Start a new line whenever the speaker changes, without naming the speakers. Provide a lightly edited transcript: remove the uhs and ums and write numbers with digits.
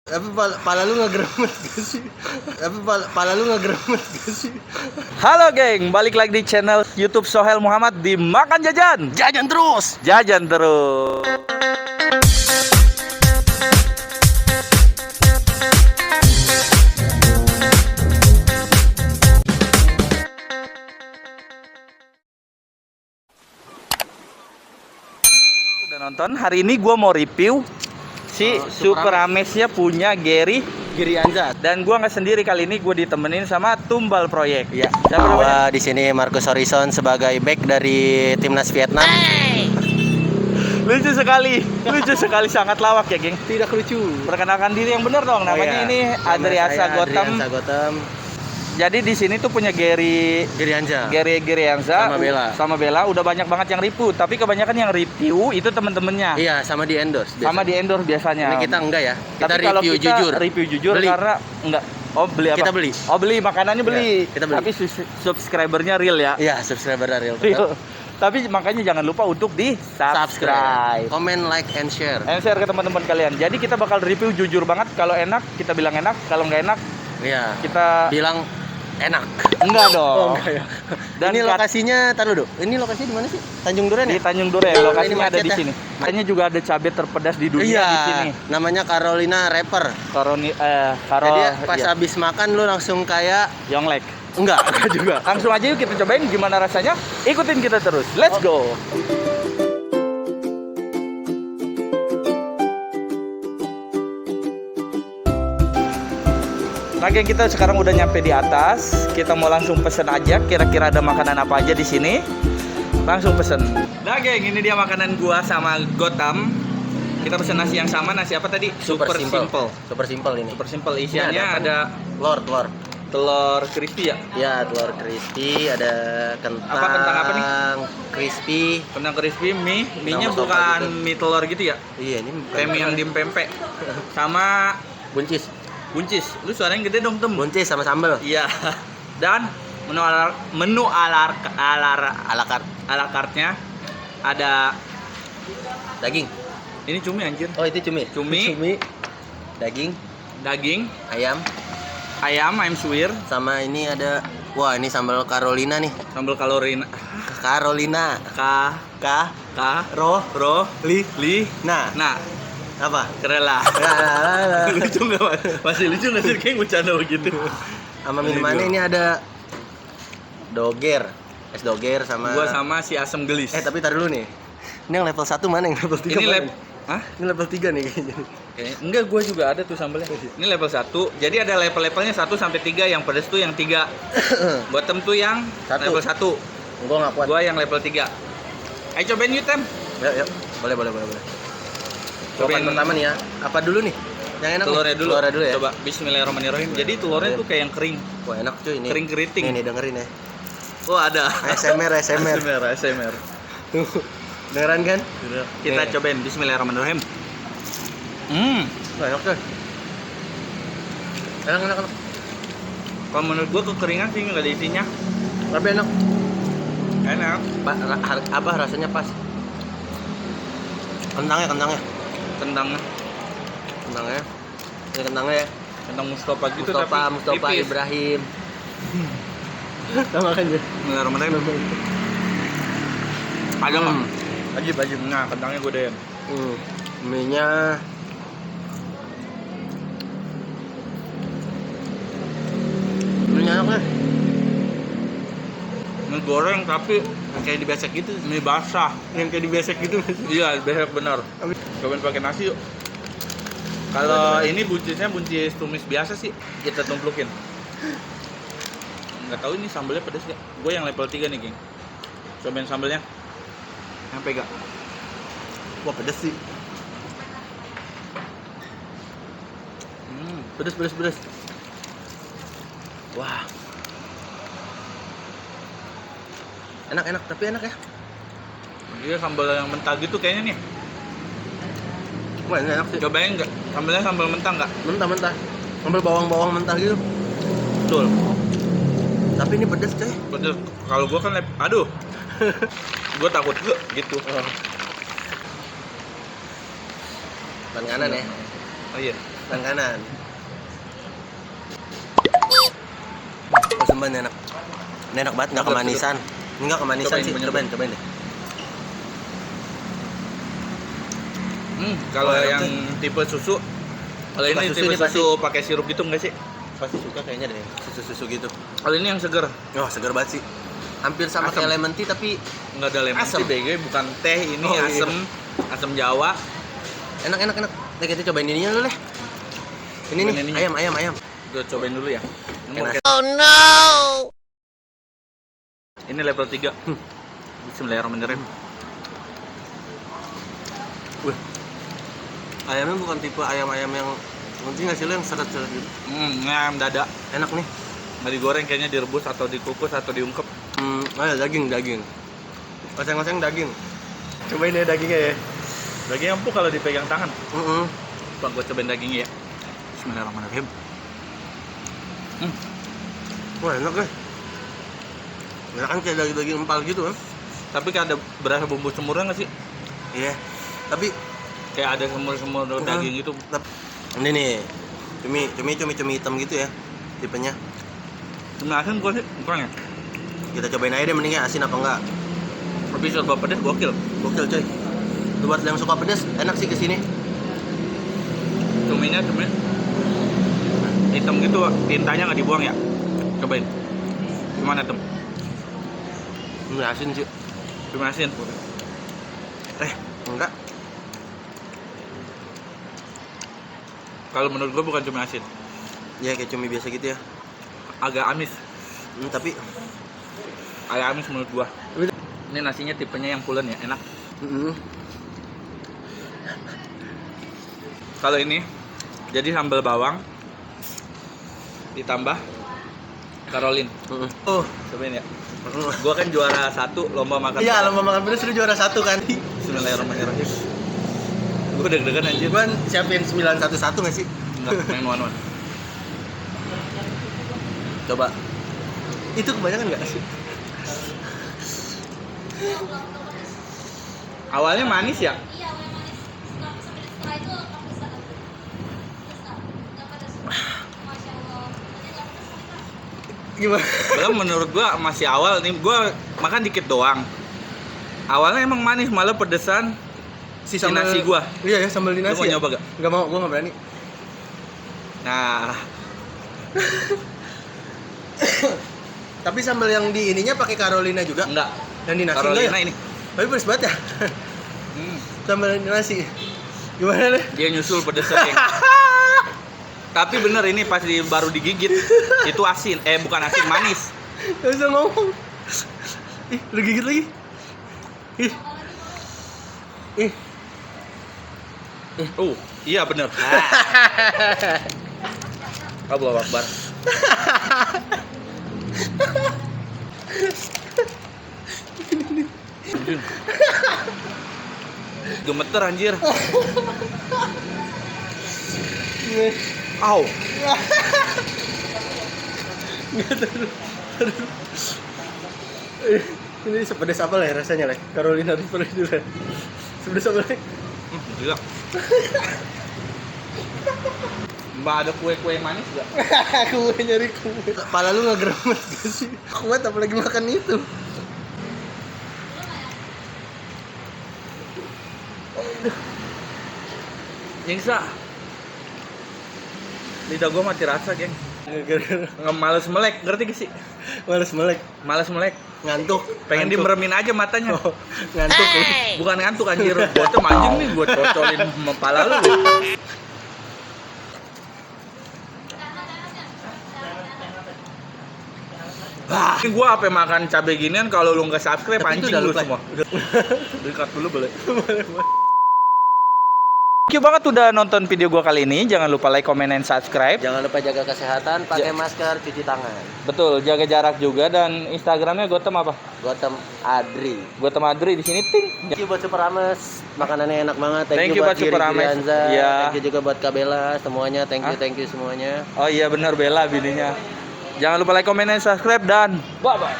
Tapi pala lu ngegeremet gak sih?
Halo geng, balik lagi di channel YouTube Sohel Muhammad di Makan Jajan.
Jajan terus.
Jajan terus. Udah nonton? Hari ini gue mau review si Super Amaznya punya Gary
Girianza.
dan gua nggak sendiri kali ini, gue ditemenin sama Tumbal Proyek.
Ya.
Siapa namanya?
Gua di sini Marcus Horizon sebagai back dari timnas Vietnam.
Lucu sekali, sangat lawak ya geng.
Tidak lucu.
Perkenalkan diri yang benar dong, namanya ini Adriasa Gotham.
Gotham.
Jadi di sini tuh punya Gary
Girianza.
Girianza
Sama Bella.
sama Bella. Udah banyak banget yang review, tapi kebanyakan yang review itu temen-temennya.
Iya, sama di endorse.
Sama di endorse biasanya.
Ini kita enggak ya. Kita
tapi kalau
review
kita
jujur.
review jujur
Beli.
karena enggak. Oh, beli apa?
Kita beli.
Oh, beli makanannya beli.
Iya, kita beli.
Tapi subscribernya real ya.
Iya, subscriber real.
Real. Tapi makanya jangan lupa untuk di subscribe.
Comment, like, and share.
And share ke teman-teman kalian. Jadi kita bakal review jujur banget. Kalau enak kita bilang enak, kalau nggak enak
Iya.
kita
Bilang enak.
enggak dong.
Enggak ya.
Dan
ini lokasinya, taruh dulu. Ini lokasinya di mana sih? Tanjung Duren
di
ya?
Tanjung Duren,
Ini
lokasinya ada
macet
di
ya?
sini. Makanya juga ada cabai terpedas di dunia
Iya.
di sini.
Namanya Carolina Reaper. Jadi pas
iya.
habis makan lu langsung kayak
Yonglek.
enggak juga.
Langsung aja yuk kita cobain gimana rasanya. Ikutin kita terus. Let's go. Nah, geng, kita sekarang udah nyampe di atas. Kita mau langsung pesen aja. Kira-kira ada makanan apa aja di sini. Langsung pesen. Nah, geng, ini dia makanan gua sama Gotham. Kita pesen nasi yang sama. Nasi apa tadi? Super simple.
Super simple ini.
Super simple. Isiannya ada
telur
crispy ya.
ya, telur crispy, ada kentang.
Apa kentang apa nih?
Crispy.
Kentang crispy, mie-nya
Sama soto
bukan
gitu.
mie telur gitu ya.
Iya, ini bukan
Kayak mie yang dim pempek. Sama
buncis.
buncis. Lu suaranya gede dong, Tem.
Buncis sama sambal.
Iya. Dan menu ala carte-nya ada
Daging.
ini cumi anjir.
Oh, itu cumi.
Cumi. Daging,
Ayam.
ayam suwir,
Sama ini ada, wah ini sambal Carolina nih.
sambal Carolina.
Carolina.
Ka
Ka.
ka
Ro.
ro
Li.
li.
Nah,
Nah,
apa?
kerela. Lucu nggak, Mas? Masih lucu nggak sih kayak bercanda begitu?
Sama minumannya ini ada doger. Es doger sama.
Gua sama si asam gelis.
Tapi tar dulu nih. Ini yang level 1 mana, yang level 3?
Ini
mana?
Hah?
Ini level 3 nih kayaknya.
Enggak, gua juga ada tuh sambelnya. Ini level 1. Jadi ada level-levelnya 1 sampai 3, yang pedas tuh yang 3. Bottom tuh yang
Satu.
level 1.
Gua enggak kuat.
Gua yang level 3. Ayo cobain yuk, Tem.
Yuk. Boleh.
Cobain
Cobain pertama nih ya. Apa dulu nih? Yang enak
telurnya
nih?
dulu.
Telurnya dulu ya.
Coba bismillahirrahmanirrahim. Jadi telurnya tuh kayak yang kering.
Wah, enak cuy ini.
Kering keriting.
Nih dengerin ya.
Oh, ada.
ASMR.
ASMR.
Tuh. Dengeran kan?
Kita
Nih.
cobain bismillahirrahmanirrahim.
Wah, enak tuh. Enak.
Kalau menurut gua kekeringan sih nggak ada isinya.
Tapi enak.
Enak.
Apa rasanya pas? Kentangnya.
Kentangnya
Ini kentangnya ya.
kentang Mustafa gitu
Mustafa
tapi tipis.
Ibrahim. Sama kan ya.
Bismillahirrahmanirrahim. Ada nggak?
Ajib.
Nah, kentangnya gue deh.
Mie-nya enak deh.
Mie goreng tapi
Kayak dibesek gitu.
mie basah.
Yang kayak dibesek gitu.
Iya, besek bener. Cobain pakai nasi yuk. Kalau ini buncisnya buncis tumis biasa sih, kita tumplukin. Nggak tahu ini sambelnya pedas nggak? Gue yang level 3 nih, geng. Cobain sambelnya. Sampai gak?
Wah, pedes sih. Pedes. Wah. Enak, tapi enak ya.
Dia sambal yang mentah gitu kayaknya nih.
Wah, ini enak sih.
Cobain nggak? Sambelnya sambal mentah nggak?
Mentah. Sambal bawang mentah gitu.
Betul.
Tapi ini pedes coy.
Betul. Kalau gue kan aduh. Gue takut gitu.
Ban kanan ya.
Oh iya.
Tangan kanan. Oh, semban enak. Ini enak banget, nggak kemanisan. Enggak kemanisan
Cobain,
sih. Cobain deh.
Kalau
Oh,
yang
enak
tipe susu, kalau
Suka
ini
susu
tipe
ini pasti.
susu pakai sirup gitu enggak sih?
Pasti suka kayaknya deh, susu-susu gitu.
Kalau ini yang seger,
Wah, segar banget sih. Hampir sama
Asam.
kayak lemon tea tapi
nggak ada lemon
Asem.
tea, BG bukan teh, ini
Oh, iya.
asam Jawa.
enak. Nih kita cobain ininya dulu deh. Ini
Cobain
nih,
ininya.
ayam.
Gue cobain dulu ya. Ini,
Enak.
mau-
Oh no.
ini level 3. Bismillahirrahmanirrahim.
Wih. Ayamnya bukan tipe ayam-ayam yang nanti nggak sih lo yang seret-seret gitu.
Ayam dada.
Enak nih.
Nggak digoreng, kayaknya direbus atau dikukus atau diungkep.
Daging. Oseng-oseng daging. Cobain deh dagingnya ya.
Daging empuk kalau dipegang tangan.
Mm-mm.
Bang, gue cobain dagingnya ya. Bismillahirrahmanirrahim.
Wah, enak deh. Enak kan kayak daging empal gitu kan?
Tapi kayak ada berasa bumbu semurnya nggak sih?
Iya. Tapi
Kayak ada semur-semur daging gitu.
ini nih, cumi hitam gitu ya tipenya.
Cumi asin gue sih kurang ya.
Kita cobain aja deh mendingnya asin apa enggak.
Tapi serba pedas gokil.
Gokil coy. Tuh buat yang suka pedas enak sih kesini.
Cumi hitam gitu, tintanya nggak dibuang ya. Cobain. Gimana tem?
Ini asin sih.
Cumi asin.
Enggak.
Kalau menurut gue bukan cumi asin,
Ya kayak cumi biasa gitu ya.
agak amis.
Tapi
Agak amis menurut gua. Ini nasinya tipenya yang pulen ya, enak. Kalau ini jadi sambal bawang ditambah Karolin.
Oh,
Cobain ya. Gua kan juara 1 lomba makan.
iya lomba makan pedas lu juara 1 kan?
Bismillahirrahmanirrahim. Gua deg-degan anjir.
Gua siapin 911 nggak sih?
Enggak, main one-one.
Coba. Itu kebanyakan nggak sih?
Awalnya manis ya.
Iya, memang suka sampai setelah itu pedes. Nggak pedes. Masya Allah. Nanti nggak pedes kali, Kak.
Gimana?
Belum, menurut gua masih awal nih, gua makan dikit doang. Awalnya emang manis, malah pedesan si nasi gua.
Iya ya, sambal di
Lu
nasi.
mau
Ya?
nyoba gak?
Nggak mau, gua nggak berani.
Nah,
Tapi sambal yang di ininya pakai Carolina juga?
enggak.
Yang di nasi
Carolina
enggak ya?
ini.
Tapi pedes banget ya.
Hmm,
Sambal di nasi. Gimana deh?
dia nyusul pedesnya, geng. Tapi bener ini pas baru digigit itu asin, bukan asin, manis.
Gak bisa ngomong. Ih, lu gigit lagi. Ih. Ih.
Iya bener. Allahu Akbar. Anjir. Gemeter anjir. Au.
Ini sepedas apa lah ya rasanya lah? Carolina Reaper itu lah. Sepedas apa lah?
Gila. Mbak ada kue-kue manis gak?
Kue nyari kue. Kepala lu ngegeremet gak sih? Kuat apalagi makan itu.
Nyiksa. Lidah gua mati rasa, geng.
Gara-gara
Males melek, ngerti gak sih?
males melek,
Males melek.
ngantuk.
Pengen
Ngantuk.
dimeremin aja matanya.
Oh, ngantuk.
Bukan ngantuk anjir. Gua tuh anjing nih, gua cocolin kepala lu. Ini gua apa makan cabai ginian kalau lu nggak subscribe
Tapi itu
anjing
udah
lu
lupa.
semua. Dekat dulu boleh. Thank you banget udah nonton video gua kali ini. Jangan lupa like, comment, and subscribe.
Jangan lupa jaga kesehatan, pakai masker, cuci tangan.
Betul, jaga jarak juga dan Instagramnya Gotham apa?
Gotham Adri.
Gotham Adri di sini ting.
Thank you buat Super Ames, makanannya enak banget.
Thank you buat
Giri
Super Ames.
Girianza.
Iya.
Thank you juga buat Kabela semuanya. Thank you semuanya.
Oh iya benar, Bella bininya. Jangan lupa like, comment, dan subscribe dan bye bye.